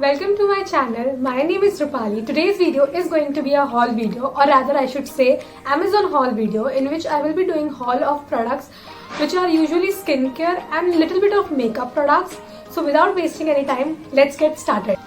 Welcome to my channel. My name is Rupali. Today's video is going to be a haul video, or rather I should say Amazon haul video, in which I will be doing haul of products which are usually skincare and little bit of makeup products. So without wasting any time, let's get started.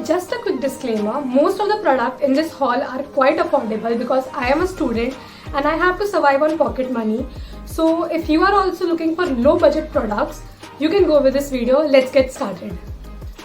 Just a quick disclaimer, most of the products in this haul are quite affordable because I am a student and I have to survive on pocket money. So if you are also looking for low budget products, you can go with this video. Let's get started.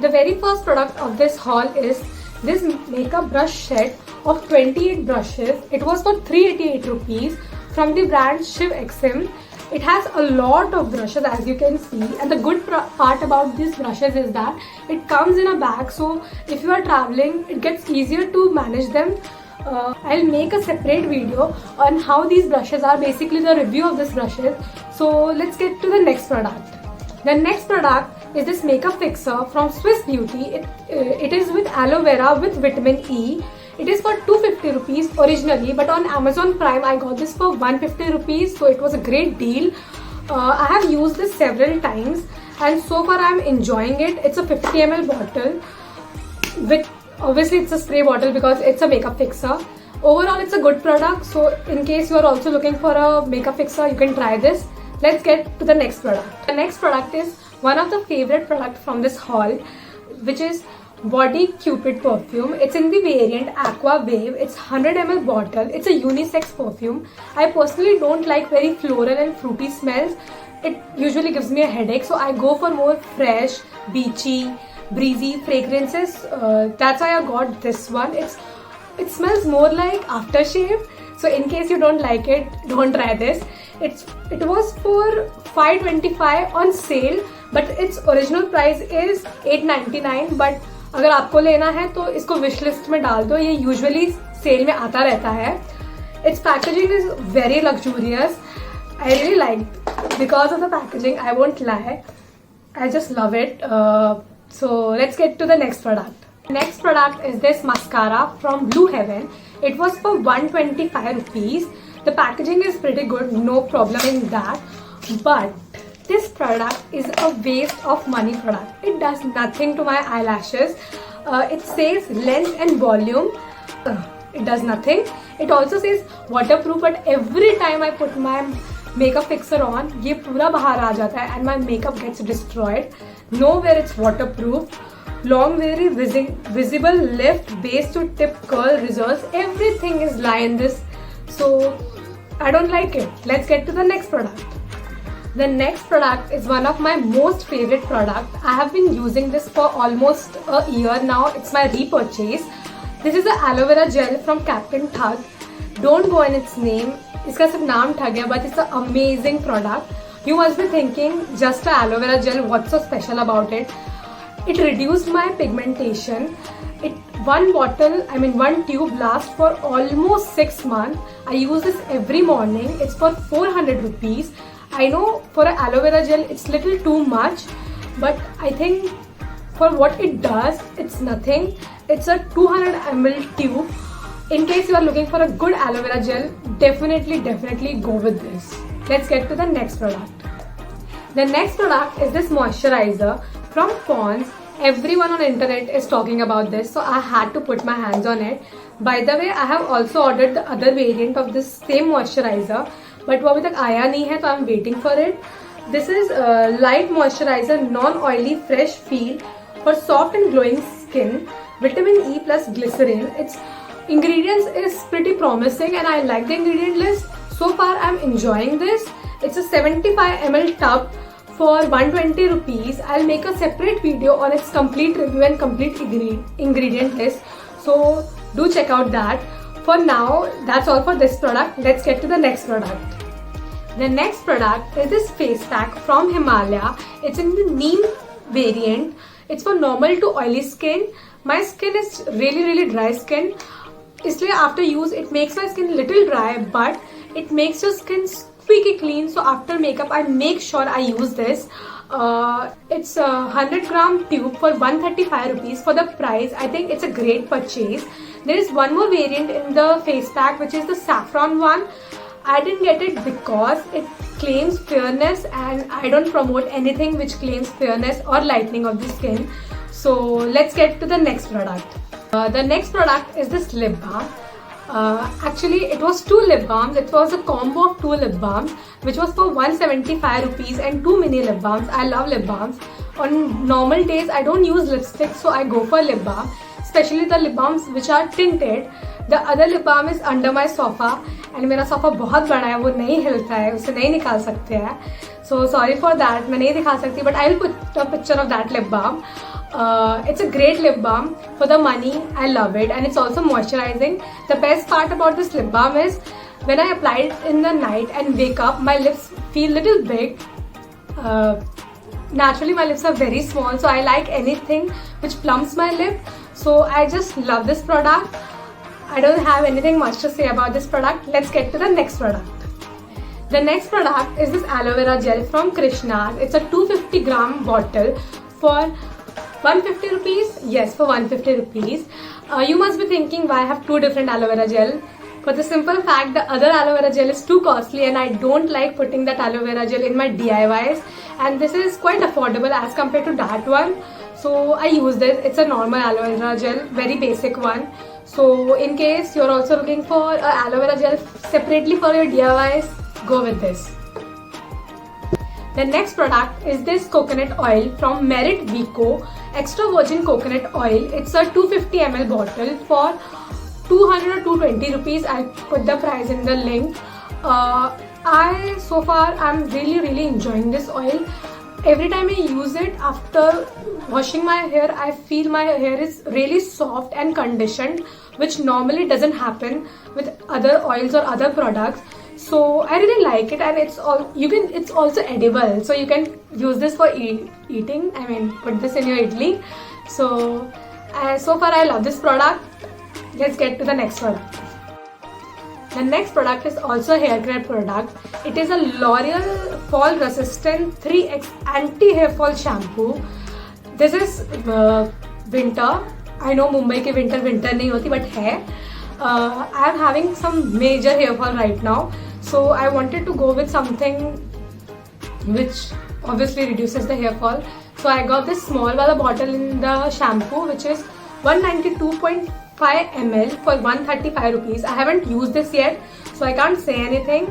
The very first product of this haul is this makeup brush set of 28 brushes. It was for 388 rupees from the brand Shiv XM. It has a lot of brushes, as you can see, and the good part about these brushes is that it comes in a bag, so if you are traveling it gets easier to manage them. I'll make a separate video on how these brushes are, basically the review of these brushes. So let's get to the next product. The next product is this makeup fixer from Swiss Beauty. It is with aloe vera with vitamin E. It is for 250 rupees originally, but on Amazon Prime I got this for 150 rupees, so it was a great deal. I have used this several times and so far I am enjoying it. It's a 50 ml bottle with, obviously it's a spray bottle because it's a makeup fixer. Overall it's a good product, so in case you are also looking for a makeup fixer, you can try this. Let's get to the next product. The next product is one of the favorite products from this haul, which is Body Cupid perfume. It's in the variant Aqua Wave. It's 100 ml bottle. It's a unisex perfume. I personally don't like very floral and fruity smells. It usually gives me a headache, so I go for more fresh, beachy, breezy fragrances. That's why I got this one. It smells more like aftershave. So in case you don't like it, don't try this. It was for 525 on sale, but its original price is 899. But अगर आपको लेना है तो इसको wish list में डाल दो, ये यूजुअली सेल में आता रहता है. Its packaging is very luxurious. I really like because of the packaging. I won't lie, I just love it. So let's get to the next product. Next product is this mascara from Blue Heaven. It was for 125 rupees. The packaging is pretty good, no problem in that. But this product is a waste of money product. It does nothing to my eyelashes. It says length and volume. It does nothing. It also says waterproof, but every time I put my makeup fixer on, ये पूरा बाहर आ जाता है and my makeup gets destroyed. Nowhere it's waterproof. Long very visible lift, base to tip curl results. Everything is lie in this. So I don't like it. Let's get to the next product. The next product is one of my most favorite products. I have been using this for almost a year now. It's my repurchase. This is the aloe vera gel from Captain Thug. Don't go in its name. इसका सिर्फ नाम ठग है, but it's an amazing product. You must be thinking, just a aloe vera gel, what's so special about it? It reduced my pigmentation. One tube lasts for almost 6 months. I use this every morning. It's for 400 rupees. I know for an aloe vera gel it's little too much, but I think for what it does, it's nothing. It's a 200 ml tube. In case you are looking for a good aloe vera gel, definitely go with this. Let's get to the next product. The next product is this moisturizer from Pond's. Everyone on the internet is talking about this, so I had to put my hands on it. By the way, I have also ordered the other variant of this same moisturizer, but वो अभी तक आया नहीं है, so I'm waiting for it. This is light moisturizer, non-oily, fresh feel for soft and glowing skin. Vitamin E plus glycerin. Its ingredients is pretty promising and I like the ingredient list. So far I'm enjoying this. It's a 75 ml tub for 120 rupees. I'll make a separate video on its complete review and complete ingredient list. So do check out that. For now, that's all for this product. Let's get to the next product. The next product is this face pack from Himalaya. It's in the neem variant. It's for normal to oily skin. My skin is really dry skin. इसलिए after use it makes my skin little dry, but it makes your skin squeaky clean. So after makeup I make sure I use this. It's a 100 gram tube for 135 rupees. For the price, I think it's a great purchase. There is one more variant in the face pack, which is the saffron one. I didn't get it because it claims fairness and I don't promote anything which claims fairness or lightening of the skin. So let's get to the next product. The next product is this lip balm. Actually, it was 2 lip balms. It was a combo of 2 lip balms, which was for 175 rupees, and 2 mini lip balms. I love lip balms. On normal days, I don't use lipstick, so I go for lip balm. Especially the lip balms which are tinted. The other lip balm is under my sofa, and मेरा sofa बहुत बड़ा है, वो नहीं हिलता है, उसे नहीं निकाल सकते हैं. So sorry for that, मैं नहीं दिखा सकती, but I will put a picture of that lip balm. It's a great lip balm for the money. I love it, and it's also moisturizing. The best part about this lip balm is when I apply it in the night and wake up, my lips feel little big. Naturally, my lips are very small, so I like anything which plumps my lip. So I just love this product. I don't have anything much to say about this product. Let's get to the next product. The next product is this aloe vera gel from Krishna's. It's a 250 gram bottle for 150 rupees. Yes, for 150 rupees. You must be thinking why I have 2 different aloe vera gel. For the simple fact, the other aloe vera gel is too costly, and I don't like putting that aloe vera gel in my DIYs. And this is quite affordable as compared to that one. So I use this. It's a normal aloe vera gel, very basic one. So in case you're also looking for an aloe vera gel separately for your DIYs, go with this. The next product is this coconut oil from Merit Vico Extra Virgin Coconut Oil. It's a 250 ml bottle for 200 or 220 rupees. I'll put the price in the link. So far I'm really enjoying this oil. Every time I use it after washing my hair, I feel my hair is really soft and conditioned, which normally doesn't happen with other oils or other products. So I really like it, and it's also edible, so you can use this for eating. I mean, put this in your idli. So far I love this product. Let's get to the next one. The next product is also a hair care product. It is a L'Oreal Fall Resistant 3X Anti-Hair Fall Shampoo. This is winter. I know Mumbai ke winter nahi hoti, but hai. I am having some major hair fall right now. So I wanted to go with something which obviously reduces the hair fall. So I got this small wala bottle in the shampoo, which is 192.5 ml for 135 rupees. I haven't used this yet, so I can't say anything.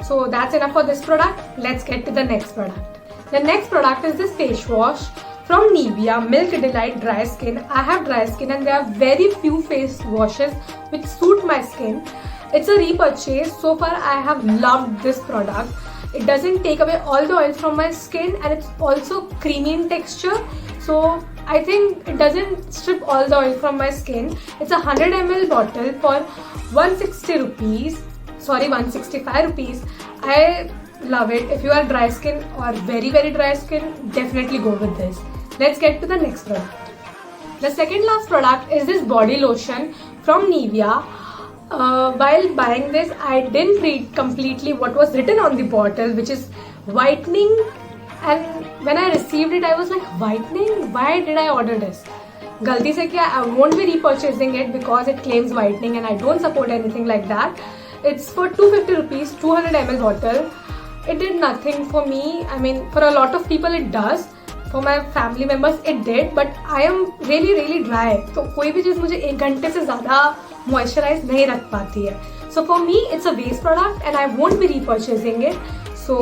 So that's enough for this product. Let's get to the next product. The next product is this face wash from Nivea Milk Delight Dry Skin. I have dry skin, and there are very few face washes which suit my skin. It's a repurchase. So far I have loved this product. It doesn't take away all the oil from my skin, and it's also creamy in texture. So I think it doesn't strip all the oil from my skin. It's a 100 ml bottle for 160 rupees. Sorry, 165 rupees. I love it. If you are dry skin or very dry skin, definitely go with this. Let's get to the next product. The second last product is this body lotion from Nivea. While buying this, I didn't read completely what was written on the bottle, which is whitening. And when I received it, I was like, whitening? Why did I order this? Galti se kya? I won't be repurchasing it because it claims whitening, and I don't support anything like that. It's for 250 rupees, 200 ml bottle. It did nothing for me. I mean, for a lot of people it does. For my family members it did, but I am really dry. So कोई भी चीज़ मुझे 1 घंटे से ज़्यादा moisturize नहीं रख पाती है. So for me it's a waste product, and I won't be repurchasing it. So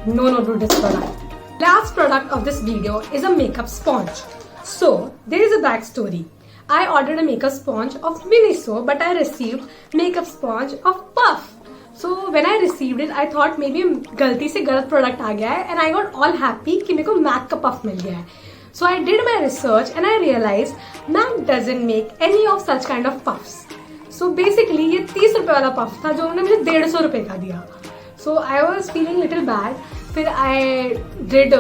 no to this product. Last product of this video is a makeup sponge. So there is a backstory. I ordered a makeup sponge of Miniso, but I received makeup sponge of Puff. So when I received it, I thought maybe गलती से गलत product आ गया है, and I got all happy कि मेरे को MAC का Puff मिल गया है. So I did my research and I realized MAC doesn't make any of such kind of puffs. So basically ये 30 रुपए वाला puff था जो उन्होंने मुझे 150 रुपए का दिया. So I was feeling little bad. फिर I did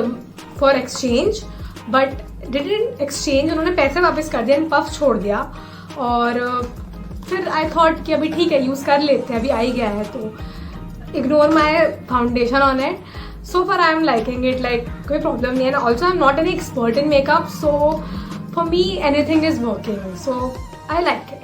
for exchange, but didn't exchange. उन्होंने पैसे वापस कर दिया, puff छोड़ दिया. और फिर I thought कि अभी ठीक है, यूज़ कर लेते हैं, अभी आ ही गया है तो ignore my foundation on it. So far I am liking it, like कोई problem नहीं है. Also I'm not any expert in makeup, so for me anything is working. So I like it.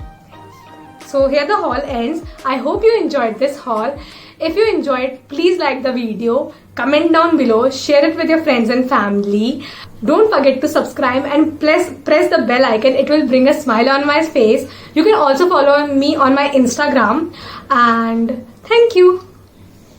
So here the haul ends. I hope you enjoyed this haul. If you enjoyed, please like the video, comment down below, share it with your friends and family. Don't forget to subscribe and press the bell icon. It will bring a smile on my face. You can also follow me on my Instagram. And thank you.